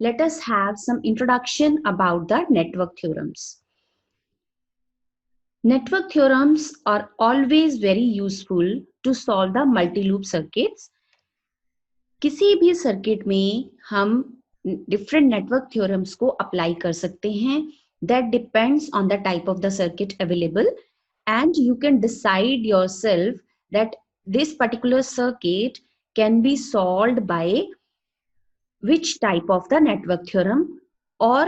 let us have some introduction about the network theorems. Network theorems are always very useful to solve the multi-loop circuits. किसी भी circuit में हम different network theorems को apply कर सकते हैं. That depends on the type of the circuit available and you can decide yourself that this particular circuit can be solved by which type of the network theorem, or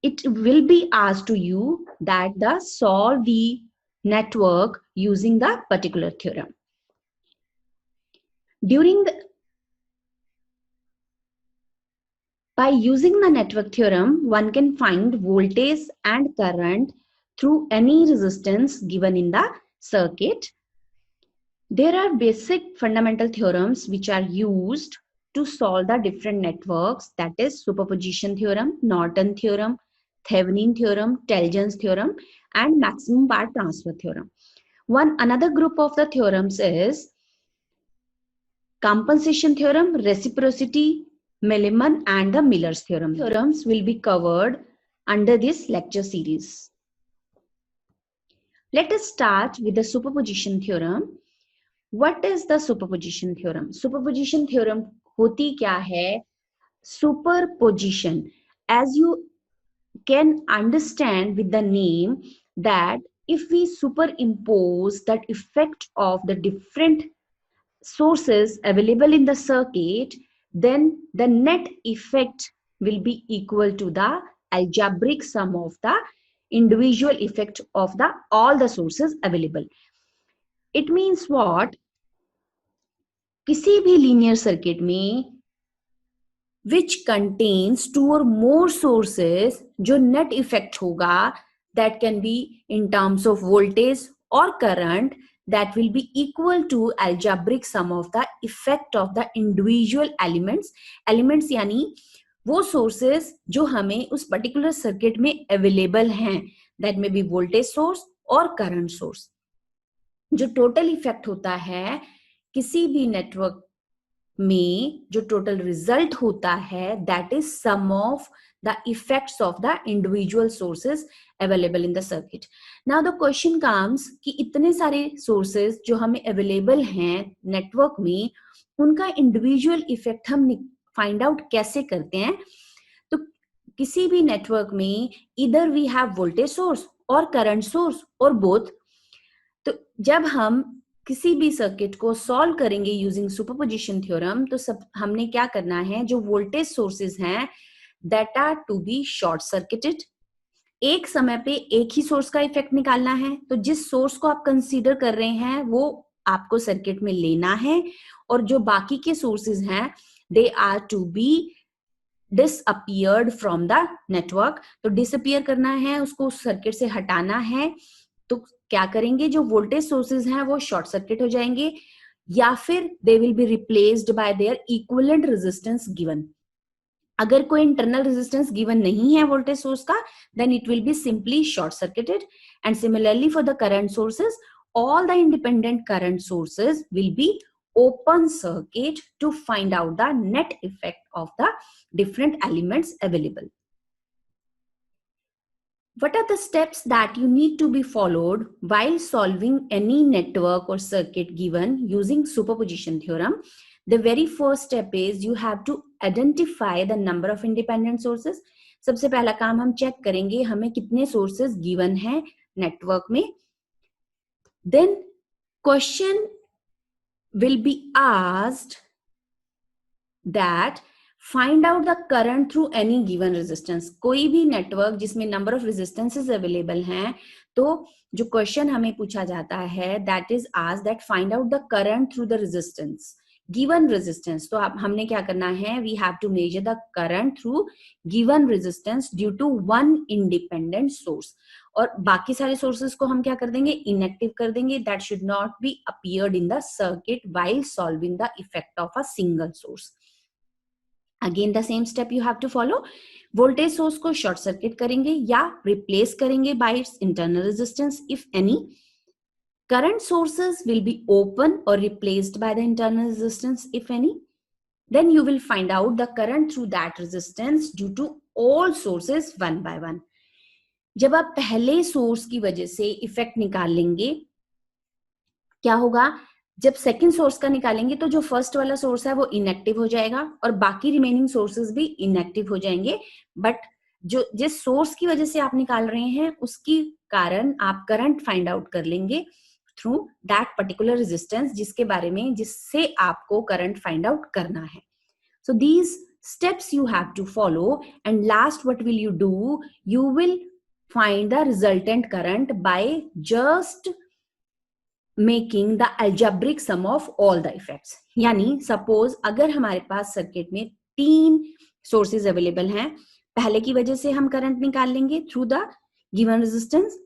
it will be asked to you that the solve the network using the particular theorem. By using the network theorem, one can find voltage and current through any resistance given in the circuit. There are basic fundamental theorems which are used to solve the different networks, that is superposition theorem, Norton theorem, Thevenin theorem, Telgen's theorem, and maximum power transfer theorem. Another group of the theorems is compensation theorem, reciprocity, Milliman, and the Miller's theorem. Theorems will be covered under this lecture series. Let us start with the superposition theorem. What is the superposition theorem? Superposition theorem होती क्या है? Superposition, as you can understand with the name, that if we superimpose that effect of the different sources available in the circuit, then the net effect will be equal to the algebraic sum of the individual effect of the all the sources available. It means what? किसी भी linear circuit में which contains two or more sources, जो net effect होगा, that can be in terms of voltage or current, that will be equal to algebraic sum of the effect of the individual elements. Elements यानी वो sources जो हमें उस particular circuit में available हैं, that may be voltage source और current source. जो total effect होता है किसी भी network में, जो total result होता है, that is sum of the effects of the individual sources available in the circuit. Now the question comes कि इतने सारे sources जो हमें available हैं network में, उनका individual effect हम find out कैसे करते हैं? तो किसी भी network में either we have voltage source or current source or both. तो जब हम किसी भी सर्किट को सॉल्व करेंगे यूजिंग सुपरपोजिशन थ्योरम, तो सब हमने क्या करना है, जो वोल्टेज सोर्सेज हैं that are to be short circuited. एक समय पे एक ही सोर्स का इफेक्ट निकालना है. तो जिस सोर्स को आप कंसीडर कर रहे हैं वो आपको सर्किट में लेना है, और जो बाकी के सोर्सेज हैं they are to be disappeared from the network. तो डिसअपियर करना है, उसको सर्किट से हटाना है. तो क्या करेंगे, जो वोल्टेज सोर्सेज हैं वो शॉर्ट सर्किट हो जाएंगे, या फिर they will be replaced by their equivalent resistance given. अगर कोई इंटरनल रेजिस्टेंस गिवन नहीं है वोल्टेज सोर्स का, then it will be simply short circuited. And similarly for the current sources, all the independent current sources will be open circuit to find out the net effect of the different elements available. What are the steps that you need to be followed while solving any network or circuit given using superposition theorem? The very first step is you have to identify the number of independent sources. सबसे पहला काम हम check करेंगे हमें कितने sources given हैं network में. Then question will be asked that find out the current through any given resistance. कोई भी नेटवर्क जिसमें नंबर ऑफ रेजिस्टेंसेस अवेलेबल हैं, तो जो क्वेश्चन हमें पूछा जाता है that is asked that find out the current through the resistance, given resistance. तो अब हमने क्या करना है, we have to measure the current through given resistance due to one independent source. और बाकी सारे सोर्सेस को हम क्या कर देंगे, इनएक्टिव कर देंगे. That should not be appeared in the circuit while solving the effect of a single source. Again the same step you have to follow. Voltage source को शॉर्ट सर्किट करेंगे या रिप्लेस करेंगे by its internal resistance if any. Current sources will be open और replaced by the internal resistance if any. then you will find out the current through that resistance due to all sources one by one. जब आप पहले source की वजह से effect निकाल लेंगे, क्या होगा, जब सेकंड सोर्स का निकालेंगे तो जो फर्स्ट वाला सोर्स है वो इनएक्टिव हो जाएगा और बाकी रिमेनिंग सोर्सेज भी इनएक्टिव हो जाएंगे, बट जो जिस सोर्स की वजह से आप निकाल रहे हैं उसकी कारण आप करंट फाइंड आउट कर लेंगे थ्रू दैट पर्टिकुलर रेजिस्टेंस, जिसके बारे में जिससे आपको करंट फाइंड आउट करना है. So these steps you have to follow, and last what will you do, you will find the resultant current by just making the algebraic sum of all the effects. यानी suppose अगर हमारे पास circuit में 3 sources available हैं, पहले की वजह से हम करंट निकाल लेंगे थ्रू द गिवन रेजिस्टेंस,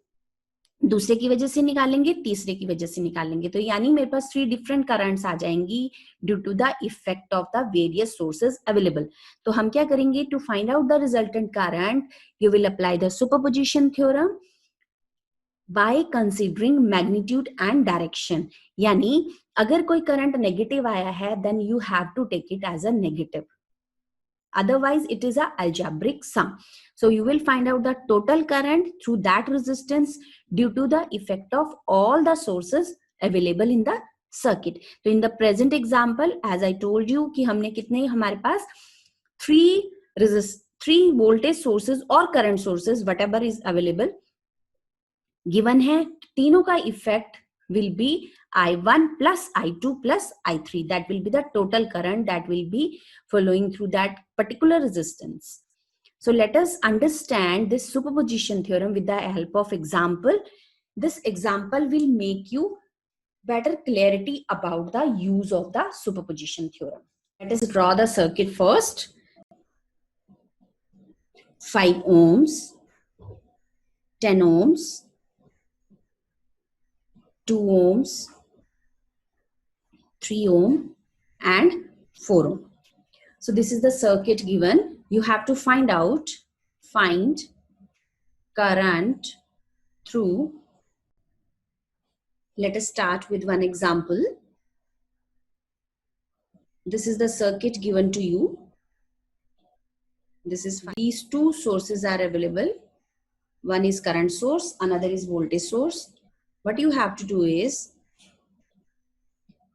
दूसरे की वजह से निकालेंगे, तीसरे की वजह से निकालेंगे, तो यानी मेरे पास 3 डिफरेंट करंट्स आ जाएंगी due to the effect of the various sources available. तो हम क्या करेंगे, to find out the resultant current you will apply the superposition theorem by considering magnitude and direction. यानी अगर कोई करंट नेगेटिव आया है then you have to take it as a negative, otherwise it is a algebraic sum. So you will find out the total current through that resistance due to the effect of all the sources available in the circuit. So in the present example, as I told you कि हमने कितने, हमारे पास 3 voltage sources और current sources whatever is available given है, तीनों का effect will be I1 plus I2 plus I3. That will be the total current that will be flowing through that particular resistance. So let us understand this superposition theorem with the help of example. This example will make you better clarity about the use of the superposition theorem. Let us draw the circuit first. 5 ohms, 10 ohms, 2 ohms, 3 ohm and 4 ohm. So this is the circuit given. You have to find current through, let us start with one example. This is the circuit given to you. This is, these 2 sources are available. One is current source, another is voltage source. What you have to do is,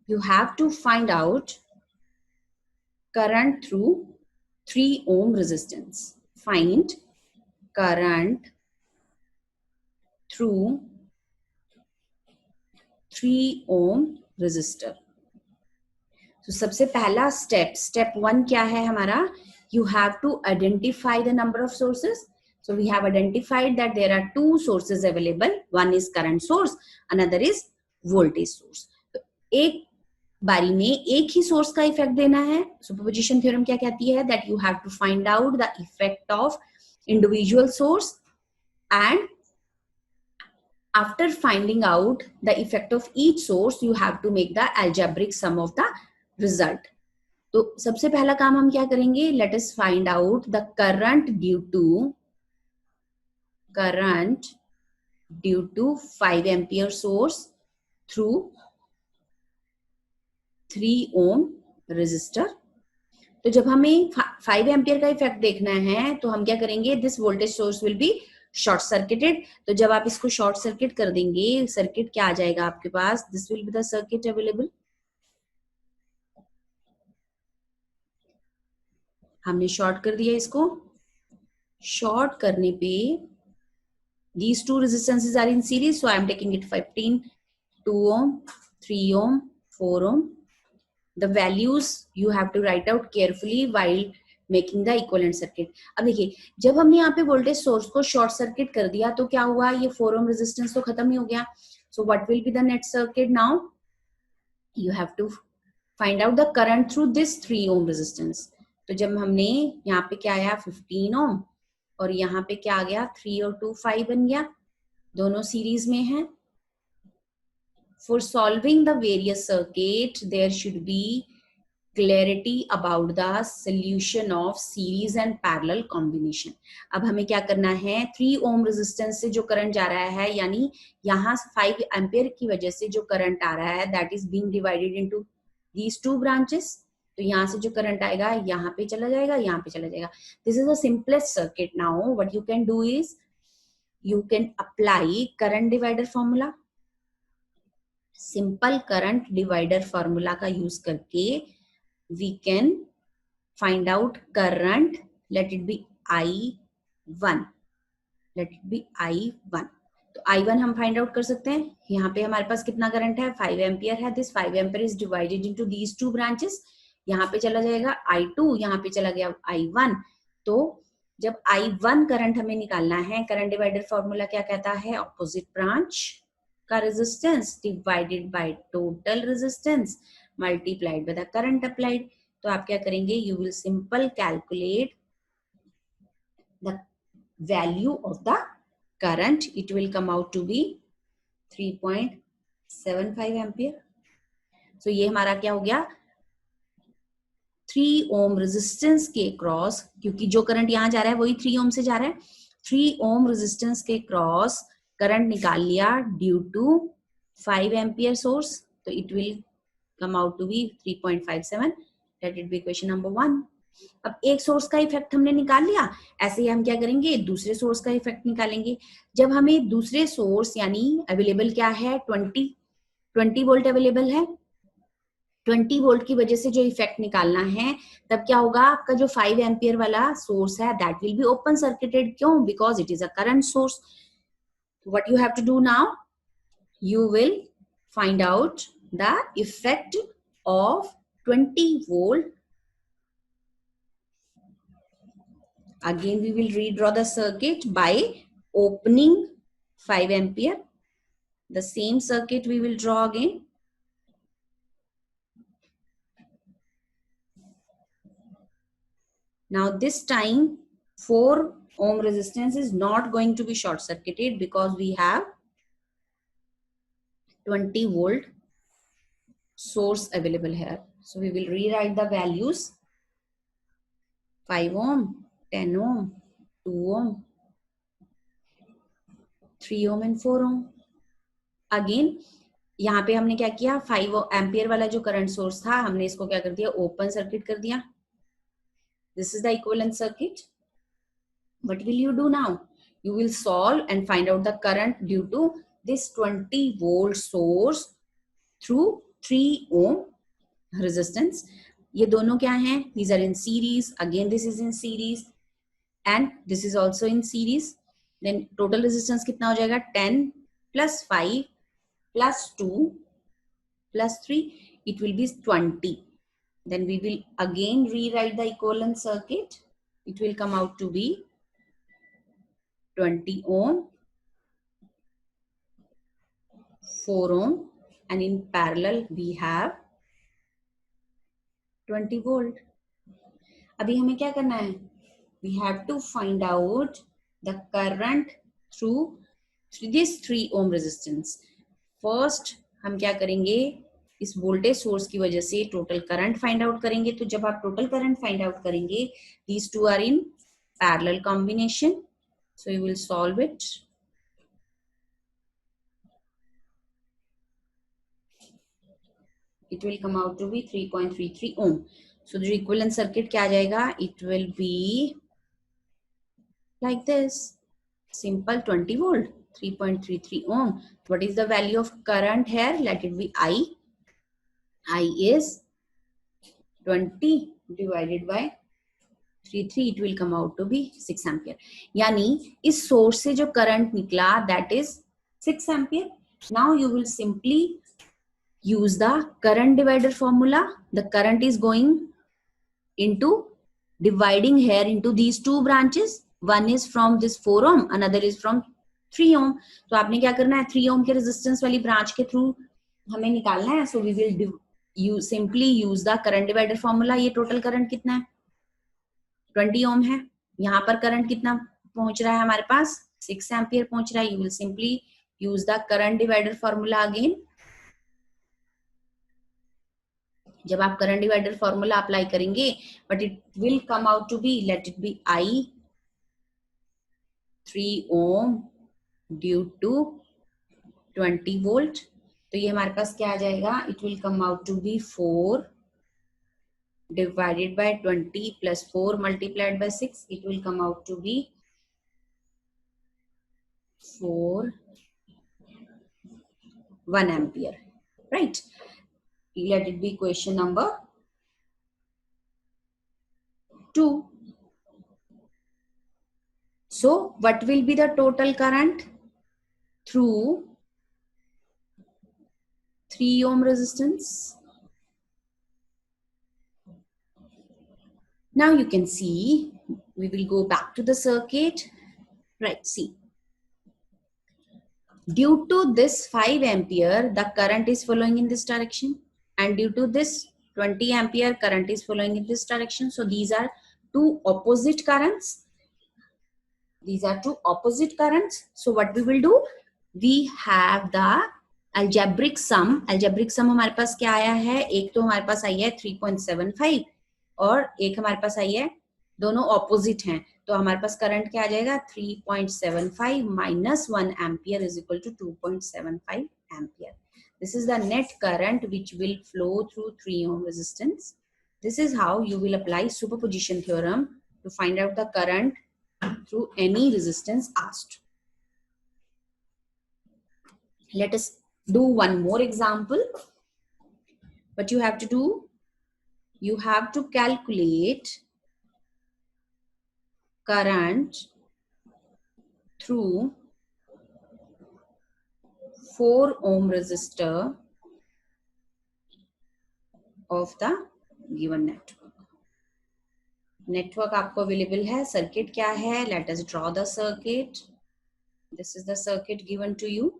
you have to find out current through 3 ohm resistance. Find current through 3 ohm resistor. So सबसे पहला step 1 क्या है हमारा? You have to identify the number of sources. So we have identified that there are 2 sources available. One is current source, another is voltage source. तो एक बारी में एक ही सोर्स का इफेक्ट देना है. सुपरपोजिशन थ्योरम क्या कहती है? That you have to find out the effect of individual source, and after finding out the effect of each source you have to make the algebraic sum of the result. तो सबसे पहला काम हम क्या करेंगे? Let us find out the current due to 5 ampere source through 3 ohm resistor. तो जब हमें 5 एम्पियर का इफेक्ट देखना है तो हम क्या करेंगे? This voltage source will be short circuited. तो जब आप इसको शॉर्ट सर्किट कर देंगे, सर्किट क्या आ जाएगा आपके पास? This will be the circuit available. हमने शॉर्ट कर दिया इसको. शॉर्ट करने पे these 2 resistances are in series, so I am taking it 15, 2 ohm, 3 ohm, 4 ohm. The values you have to write out carefully while making the equivalent circuit. अब देखिए, जब हमने यहाँ पे वोल्टेज सोर्स को शॉर्ट सर्किट कर दिया तो क्या हुआ? ये 4 ohm रेजिस्टेंस तो खत्म ही हो गया. So what will be the net circuit now? You have to find out the current through this 3 ohm resistance. तो जब हमने यहाँ पे क्या आया? 15 ohm, और यहाँ पे क्या आ गया? 3 और 2 5 बन गया. दोनों सीरीज में हैं. For solving the various circuit, there should be clarity about the solution of series and parallel combination. अब हमें क्या करना है? 3 ohm resistance से जो करंट जा रहा है, यानी यहाँ 5 एम्पियर की वजह से जो करंट आ रहा है, that is being divided into these 2 branches. तो यहाँ से जो करंट आएगा यहाँ पे चला जाएगा, यहाँ पे चला जाएगा. This is the simplest circuit. Now what you can do is you can apply current divider formula. Simple current divider formula का यूज करके we can find out current. let it be I1. let it be I1. तो I1 हम find out कर सकते हैं. यहाँ पे हमारे पास कितना करंट है, 5 एम्पियर है. This 5 ampere is divided into these two branches. यहाँ पे चला जाएगा I2, यहाँ पे चला गया I1. तो जब I1 करंट हमें निकालना है, करंट डिवाइडर फॉर्मूला क्या कहता है, ऑपोजिट ब्रांच का resistance divided by total resistance multiplied by the current applied. तो आप क्या करेंगे, you will simple calculate the value of the current. It will come out to be 3.75 ampere. So ये हमारा क्या हो गया, 3 ओम रेजिस्टेंस के क्रॉस, क्योंकि जो करंट यहाँ जा रहा है वही 3 ओम से जा रहा है, 3 ओम रेजिस्टेंस के क्रॉस करंट निकाल लिया ड्यू टू 5 एम्पियर सोर्स. तो it will come out to be 3.57. Let it be question number 1. अब एक सोर्स का इफेक्ट हमने निकाल लिया, ऐसे ही हम क्या करेंगे, दूसरे सोर्स का इफेक्ट निकालेंगे. जब हमें दूसरे सोर्स यानी अवेलेबल क्या है, 20 वोल्ट अवेलेबल है, 20 वोल्ट की वजह से जो इफेक्ट निकालना है, तब क्या होगा, आपका जो 5 एम्पियर वाला सोर्स है that will be open circuited. क्यों, because it is a current source. What you have to do now, you will find out the effect of 20 volt. Again we will redraw the circuit by opening 5 ampere. The same circuit we will draw again. Now this time 4 ohm resistance is not going to be short circuited because we have 20 volt source available here. So we will rewrite the values. 5 ohm, 10 ohm, 2 ohm, 3 ohm and 4 ohm. Again यहाँ पे हमने क्या किया, 5 ampere वाला जो current source था हमने इसको क्या कर दिया, ओपन सर्किट कर दिया. This is the equivalent circuit. What will you do now, you will solve and find out the current due to this 20 volt source through 3 ohm resistance. ये दोनों क्या हैं, these are in series. Again this is in series and this is also in series. Then total resistance कितना हो जाएगा, 10 plus 5 plus 2 plus 3, it will be 20. Then we will again rewrite the equivalent circuit. It will come out to be 20 ohm, 4 ohm, and in parallel we have 20 volt. अभी हमें क्या करना है, we have to find out the current through this 3 ohm resistance. First हम क्या करेंगे, इस voltage source की वजह से टोटल करंट फाइंड आउट करेंगे. तो जब आप टोटल करंट फाइंड आउट करेंगे, these two are in parallel combination. So you will solve it. It will come out to be 3.33 ohm. So the equivalent circuit क्या आ जाएगा, it will be like this. Simple 20 volt, 3.33 ohm. What is the value of current here? Let it be I. I is 20 divided by 33. It will come out to be 6 ampere. यानी इस source से जो current निकला that is 6 ampere. Now you will simply use the current divider formula. The current is going into dividing here into these two branches. One is from this 4 ohm, another is from 3 ohm. तो आपने क्या करना है, 3 ohm के resistance वाली branch के through हमें निकालना है. So we will simply use the current divider formula. ये टोटल करंट कितना है, 20 ओम है. यहाँ पर करंट कितना पहुंच रहा है हमारे पास, 6 एम्पियर पहुंच रहा है. You will simply use the current divider formula again. जब आप करंट डिवाइडर फॉर्मूला अप्लाई करेंगे, but it will come out to be, let it be I 3 ohm due to 20 volt. तो ये हमारे पास क्या आ जाएगा, it will come out to be 4 divided by 20 plus 4 multiplied by 6, it will come out to be 4 1 ampere, right? Let it be question number 2. So what will be the total current through 3 ohm resistance? Now you can see, we will go back to the circuit, right? See, due to this 5 ampere, the current is flowing in this direction, and due to this 20 ampere, current is flowing in this direction. So these are two opposite currents. These are two opposite currents. So what we will do, we have the algebraic sum. Algebraic sum हमारे पास क्या आया है? एक तो हमारे पास आई है 3.75 और एक हमारे पास आई है, दोनों ऑपोजिट हैं, तो हमारे पास करंट क्या आ जाएगा? 3.75 minus 1 ampere is equal to 2.75 ampere. This is the net current which will flow through 3 ohm resistance. This is how you will apply superposition theorem to find out the current through any resistance asked. Let us do one more example. What you have to do, you have to calculate current through 4 ohm resistor of the given network. Network आपको available है, circuit क्या है? Let us draw the circuit. This is the circuit given to you.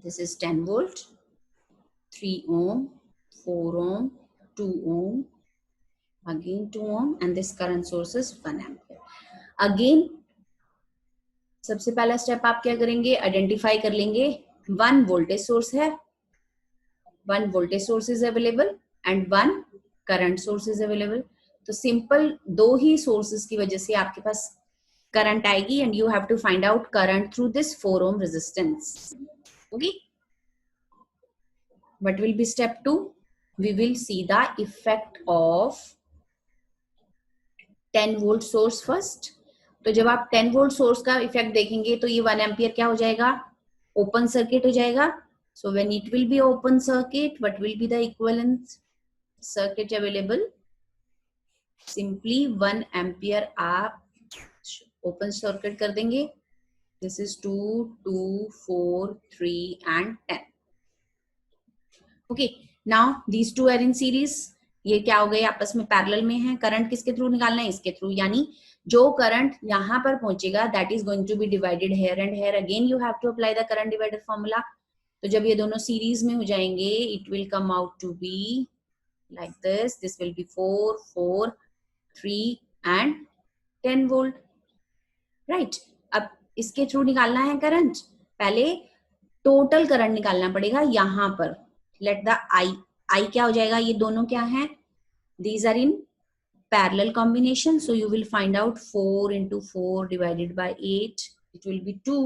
This is 10 volt, 3 ohm, 4 ohm, 2 ohm, again 2 ohm, and this current source is 1 ampere. Again, सबसे पहला step आप क्या करेंगे? Identify कर लेंगे 1 वोल्टेज सोर्स है, 1 voltage source is available and 1 current source is available. तो simple दो ही सोर्सेस की वजह से आपके पास करंट आएगी and you have to find out current through this 4 ohm resistance. Okay, what will be step 2? We will see the effect of 10 volt source first. तो जब आप 10 वोल्ट सोर्स का इफेक्ट देखेंगे तो ये 1 एम्पियर क्या हो जाएगा? ओपन सर्किट हो जाएगा. So when it will be open circuit, what will be the equivalent circuit available? Simply 1 ampere आप ओपन सर्किट कर देंगे. This is 2, 2, 4, 3 and 10. Okay, now these two are in series. ये क्या हो गए? आपस में पैरेलल में है. करंट किसके थ्रू निकालना है? इसके थ्रू. यानी जो करंट यहां पर पहुंचेगा that is going to be divided here and here. Again you have to apply the current divider formula. तो जब ये दोनों सीरीज में हो जाएंगे, it will come out to be like this. This will be 4, 4, 3 and 10 volt, right? अब इसके through निकालना है करंट. पहले टोटल करंट निकालना पड़ेगा यहां पर. लेट द आई क्या हो जाएगा? ये दोनों क्या है? These are in parallel combination, so you will find out 4 into 4 divided by 8, it will be 2.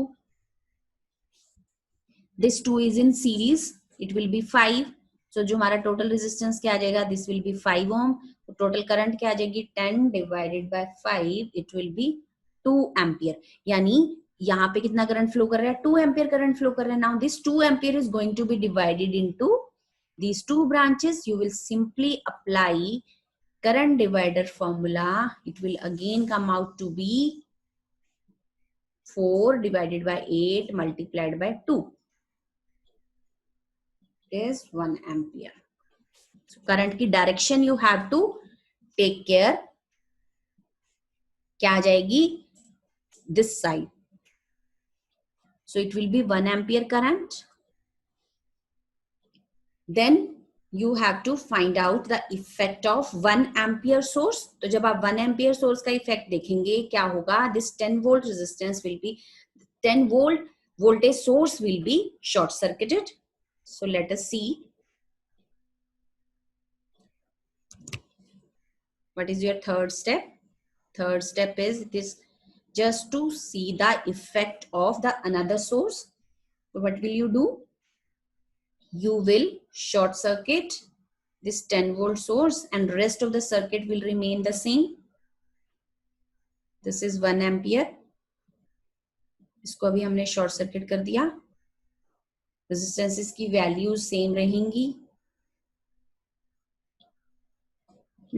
This 2 is in series, it will be 5. So जो हमारा total resistance क्या आ जाएगा? This will be 5 ohm. तो total current क्या आ जाएगी? 10 divided by 5, it will be 2 ampere. यानी यहाँ पे कितना करंट फ्लो कर रहा है? 2 ampere करंट फ्लो कर रहा है. Now this 2 ampere is going to be divided into these two branches. You will simply apply current divider formula. It will again come out to be 4 divided by 8 multiplied by 2. It is 1 ampere. So current की direction you have to take care. क्या आ जाएगी? This side. So it will be 1 ampere current. Then you have to find out the effect of 1 ampere source. तो जब आप 1 ampere source का effect देखेंगे, क्या होगा? This 10 volt resistance will be 10 volt voltage source will be short circuited. So let us see what is your third step. Third step is this. just to see the effect of the another source. So what will you do? You will short circuit this 10-volt source and rest of the circuit will remain the same. This is 1 ampere. इसको अभी हमने short circuit कर दिया. Resistances की values same रहेंगी.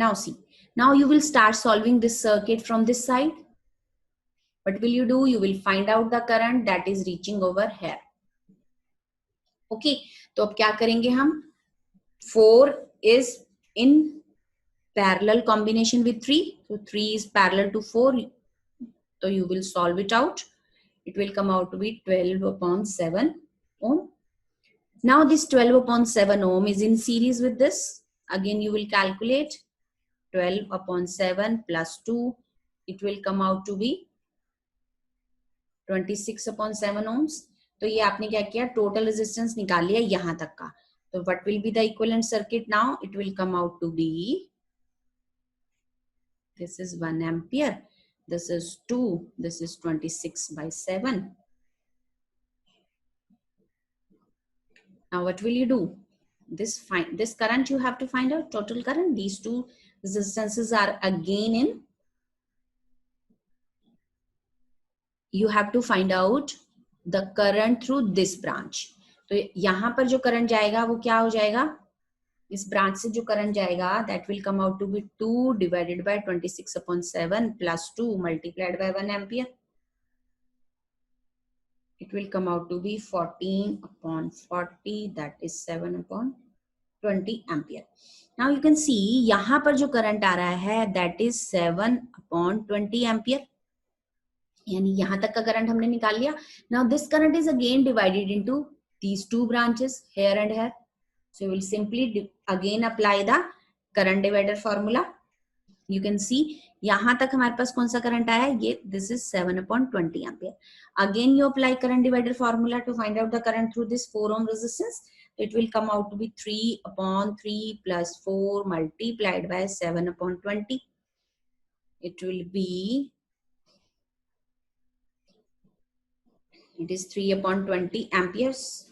Now see, now you will start solving this circuit from this side. What will you do? You will find out the current that is reaching over here. Okay, तो अब क्या करेंगे हम? 4 is in parallel combination with 3. So 3 is parallel to 4. So you will solve it out. It will come out to be 12 upon 7 ohm. Now this 12 upon 7 ohm is in series with this. Again you will calculate 12 upon 7 plus 2. It will come out to be 26 upon 7 ohms. तो ये आपने क्या किया? Total resistance निकाल लिया यहां तक का. तो what will be the equivalent circuit now? It will come out to be, this is 1 ampere, this is 2, this is 26 by 7. Now what will you do? This current you have to find out, total current. These two resistances are again in. You have to find out the current through this branch. तो यहाँ पर जो current जाएगा वो क्या हो जाएगा? इस ब्रांच से जो करंट जाएगा that will come out to be 2 divided by 26 upon 7 plus 2 multiplied by 1 ampere. It will come out to be 14 upon 40, that is 7 upon 20 ampere. Now you can see यहाँ पर जो करंट आ रहा है that is 7 upon 20 ampere. यानी यहां तक का current हमने निकाल लिया. Now this current is again divided into these two branches here and here. So we will simply again apply the current divider formula. You can see यहां तक हमारे पास कौन सा करंट आया है? ये this is 7 upon 20 ampere. Again you apply current divider formula to find out the current through this 4 ohm resistance. It will come out to be 3 upon 3 plus 4 multiplied by 7 upon 20. It will be, it is 3 upon 20 amperes.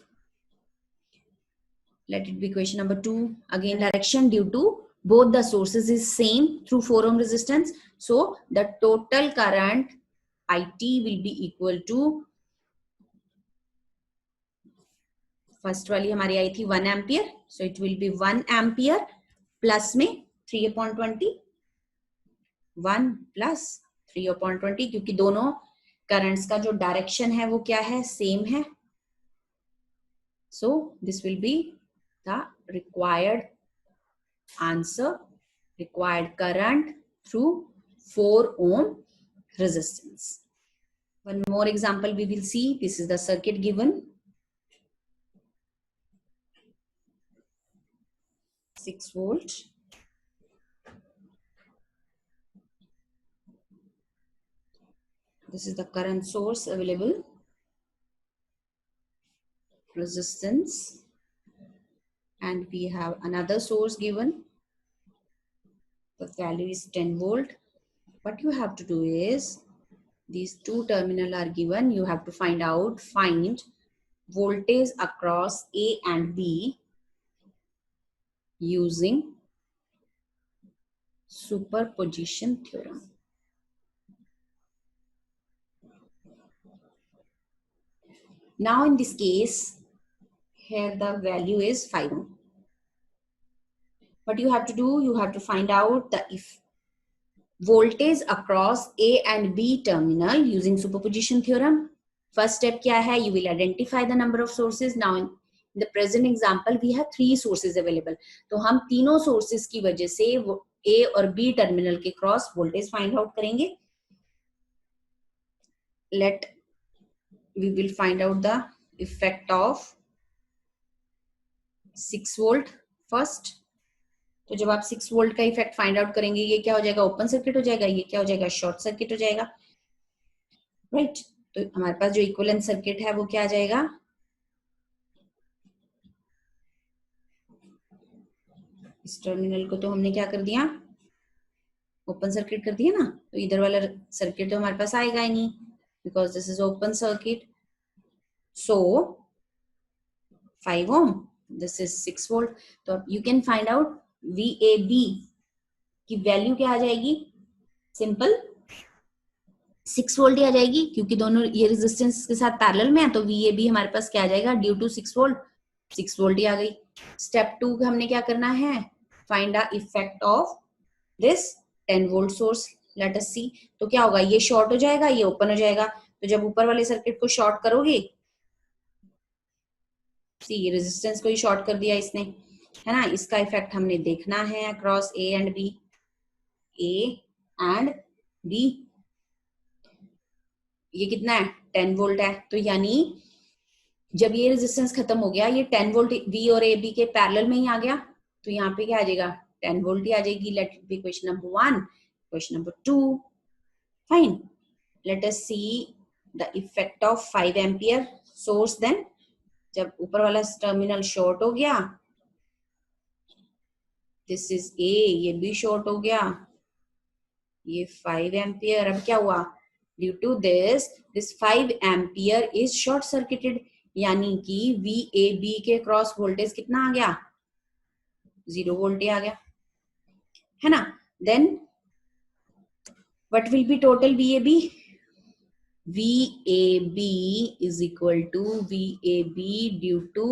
Let it be equation number 2. Again direction due to both the sources is same through 4 ohm resistance. So the total current IT will be equal to, first वाली हमारी आई थी 1 ampere. So it will be 1 ampere plus में 3 upon 20. 1 plus 3 upon 20 क्योंकि दोनों currents का जो direction है वो क्या है? सेम है. So this will be the required answer, required current through 4 ohm resistance. One more example we will see. This is the circuit given. 6 volt. This is the current source available. Resistance. And we have another source given. The value is 10 volt. What you have to do is, these two terminals are given. You have to find voltage across A and B using superposition theorem. Now in this case, here the value is 5 ohm. What you have to do, you have to find out the voltage across A and B terminal using superposition theorem. First step क्या है? You will identify the number of sources. Now in the present example we have 3 sources available. तो हम तीनों sources की वजह से A और B terminal के cross voltage find out करेंगे. We will find out the effect of 6 volt first. तो जब आप 6 वोल्ट का इफेक्ट फाइंड आउट करेंगे, ये क्या हो जाएगा? ओपन सर्किट हो जाएगा. ये क्या हो जाएगा? शॉर्ट सर्किट हो जाएगा. राइट. तो हमारे पास जो इक्विवेलेंट सर्किट है वो क्या आ जाएगा? इस टर्मिनल को तो हमने क्या कर दिया? ओपन सर्किट कर दिया ना, तो इधर वाला सर्किट तो हमारे पास आएगा ही नहीं, because this is open circuit. So 5 ohm, this is 6 volt. तो you can find out VAB की वैल्यू क्या आ जाएगी. सिंपल 6 वोल्ट ही आ जाएगी, क्योंकि दोनों ये रेजिस्टेंस के साथ पैरेलल में है, तो VAB हमारे पास क्या आ जाएगा, ड्यू टू 6 वोल्ट, 6 वोल्ट ही आ गई. स्टेप 2 हमने क्या करना है, find the effect of this 10 volt source. Let us see. तो क्या होगा, ये शॉर्ट हो जाएगा, ये ओपन हो जाएगा. तो जब ऊपर वाले सर्किट को शॉर्ट करोगे, सी रेजिस्टेंस को ही शॉर्ट कर दिया इसने, है ना. इसका इफेक्ट हमने देखना है across A and B, A and B. ये कितना है, 10 वोल्ट है. तो यानी जब ये रेजिस्टेंस खत्म हो गया, ये 10 वोल्ट V और AB के पैरेलल में ही आ गया, तो यहाँ पे क्या आ जाएगा, 10 वोल्ट ही आ जाएगी. Let it be question number 1. Question number 2, fine. Let us see the effect of 5 ampere source. Then जब ऊपर वाला टर्मिनल शॉर्ट हो गया, दिस इज A, ये भी शॉर्ट हो गया, ये 5 एम्पियर. अब क्या हुआ, due to this 5 ampere is short circuited, यानी कि VAB के क्रॉस वोल्टेज कितना आ गया, 0 वोल्ट आ गया, है ना. Then what will be total VAB. VAB is equal to VAB due to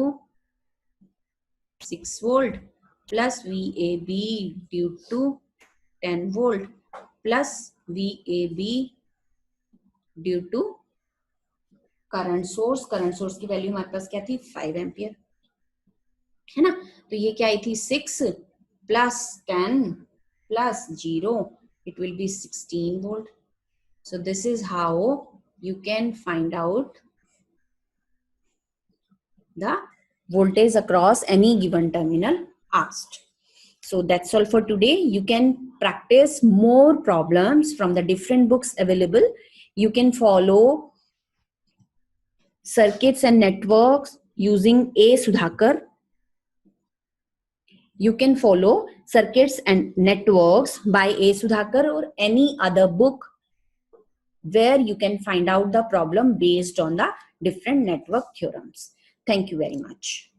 6 volt plus VAB due to 10 volt plus VAB due to current source. Current source की value हमारे पास क्या थी, 5 एम्पियर, है ना. तो ये क्या आई थी, 6 plus 10 plus 0, it will be 16 volt. So this is how you can find out the voltage across any given terminal asked. So that's all for today. You can practice more problems from the different books available. You can follow Circuits and Networks using A. Sudhakar. You can follow Circuits and Networks by A. Sudhakar or any other book where you can find out the problem based on the different network theorems. Thank you very much.